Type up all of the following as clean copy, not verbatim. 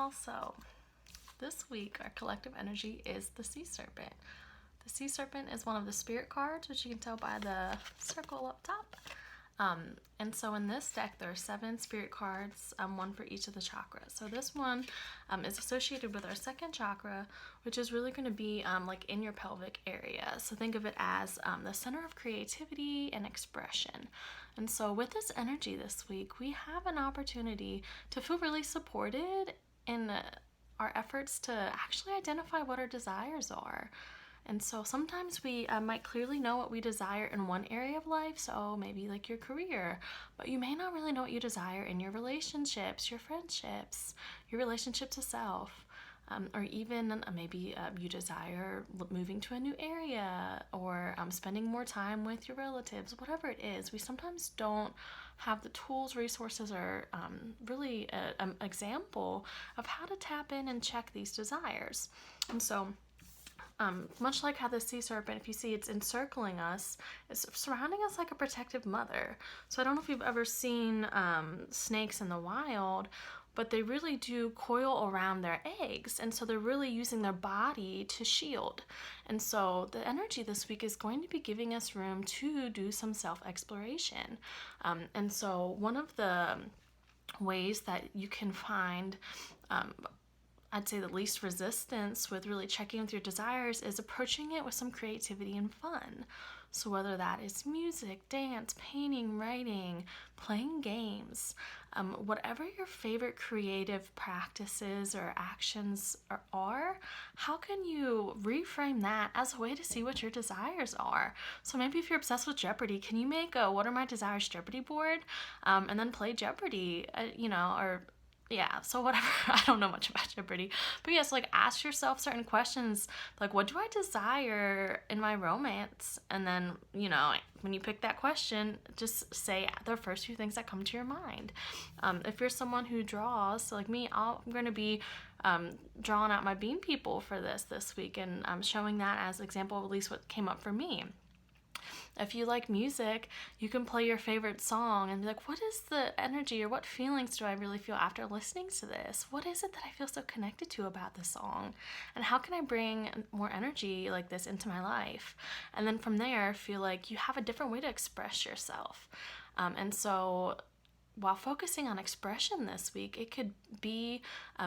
y'all. So this week our collective energy is the sea serpent. The sea serpent is one of the spirit cards, which you can tell by the circle up top. And so in this deck there are 7 spirit cards, one for each of the chakras. So this one is associated with our second chakra, which is really going to be like in your pelvic area. So think of it as the center of creativity and expression. And so with this energy this week, we have an opportunity to feel really supported in our efforts to actually identify what our desires are. And so sometimes we might clearly know what we desire in one area of life, so maybe like your career, but you may not really know what you desire in your relationships, your friendships, your relationship to self, or even maybe you desire moving to a new area or spending more time with your relatives, whatever it is. We sometimes don't have the tools, resources, or really an example of how to tap in and check these desires. And so much like how the sea serpent, if you see it's encircling us, it's surrounding us like a protective mother. So I don't know if you've ever seen snakes in the wild, but they really do coil around their eggs. And so they're really using their body to shield. And so the energy this week is going to be giving us room to do some self-exploration. And so one of the ways that you can find I'd say the least resistance with really checking with your desires is approaching it with some creativity and fun. So whether that is music, dance, painting, writing, playing games, whatever your favorite creative practices or actions are, how can you reframe that as a way to see what your desires are? So maybe if you're obsessed with Jeopardy, can you make a what are my desires Jeopardy board and then play Jeopardy, or yeah, so whatever. I don't know much about Jeopardy. But yes, like ask yourself certain questions like, what do I desire in my romance? And then, when you pick that question, just say the first few things that come to your mind. If you're someone who draws, so like me, I'm going to be drawing out my bean people for this week, and I'm showing that as an example of at least what came up for me. If you like music, you can play your favorite song and be like, what is the energy or what feelings do I really feel after listening to this? What is it that I feel so connected to about this song? And how can I bring more energy like this into my life? And then from there, feel like you have a different way to express yourself. And so while focusing on expression this week, it could be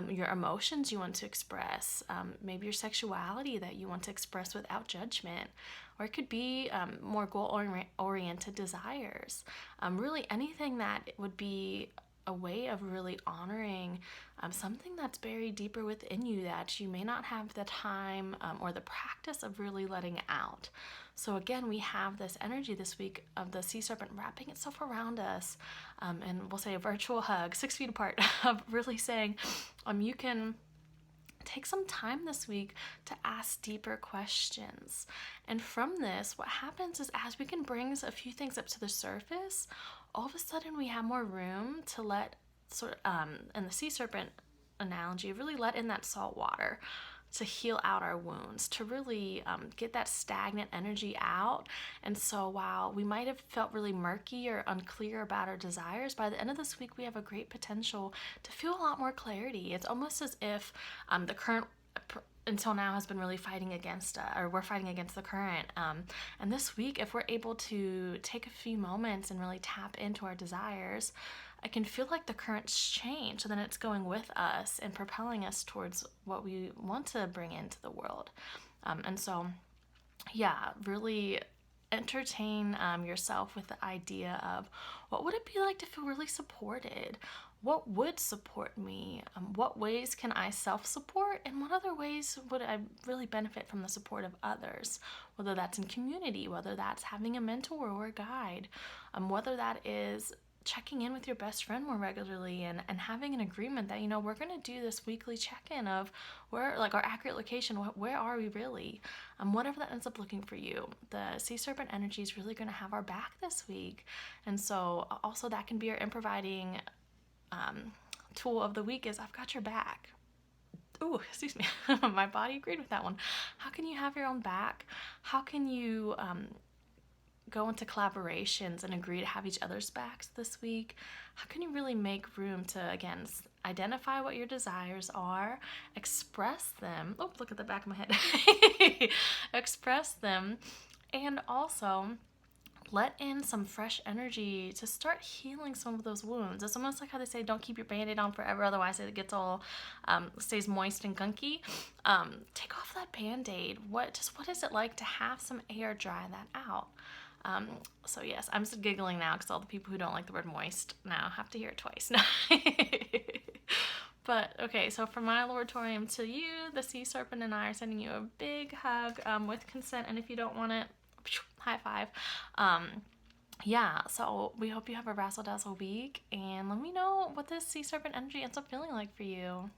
your emotions you want to express, maybe your sexuality that you want to express without judgment, or it could be more goal-oriented desires. Really anything that would be a way of really honoring something that's buried deeper within you that you may not have the time or the practice of really letting out. So again, we have this energy this week of the sea serpent wrapping itself around us, and we'll say a virtual hug, 6 feet apart, of really saying you can take some time this week to ask deeper questions. And from this, what happens is as we can bring a few things up to the surface, all of a sudden we have more room to let in the sea serpent analogy, really let in that salt water to heal out our wounds, to really get that stagnant energy out. And so while we might have felt really murky or unclear about our desires, by the end of this week we have a great potential to feel a lot more clarity. It's almost as if the current until now has been really fighting against, or we're fighting against the current. And this week, if we're able to take a few moments and really tap into our desires, I can feel like the currents change, so then it's going with us and propelling us towards what we want to bring into the world. And so, yeah, really entertain yourself with the idea of what would it be like to feel really supported? What would support me? What ways can I self-support? And what other ways would I really benefit from the support of others? Whether that's in community, whether that's having a mentor or a guide, whether that is checking in with your best friend more regularly and having an agreement that, we're going to do this weekly check-in of where, like our accurate location, where are we really? Whatever that ends up looking for you. The sea serpent energy is really going to have our back this week. And so also that can be our improvising tool of the week is I've got your back. Ooh, excuse me. My body agreed with that one. How can you have your own back? How can you go into collaborations and agree to have each other's backs this week? How can you really make room to, again, identify what your desires are, express them. Oh, look at the back of my head. Express them, and also let in some fresh energy to start healing some of those wounds. It's almost like how they say don't keep your band-aid on forever, otherwise it gets all stays moist and gunky. Take off that band-aid. What is it like to have some air dry that out? So yes, I'm just giggling now because all the people who don't like the word moist now have to hear it twice. But okay, so from my Laboratorium to you, the Sea Serpent and I are sending you a big hug with consent, and if you don't want it, high five. Yeah, so we hope you have a razzle dazzle week, and let me know what this Sea Serpent energy ends up feeling like for you.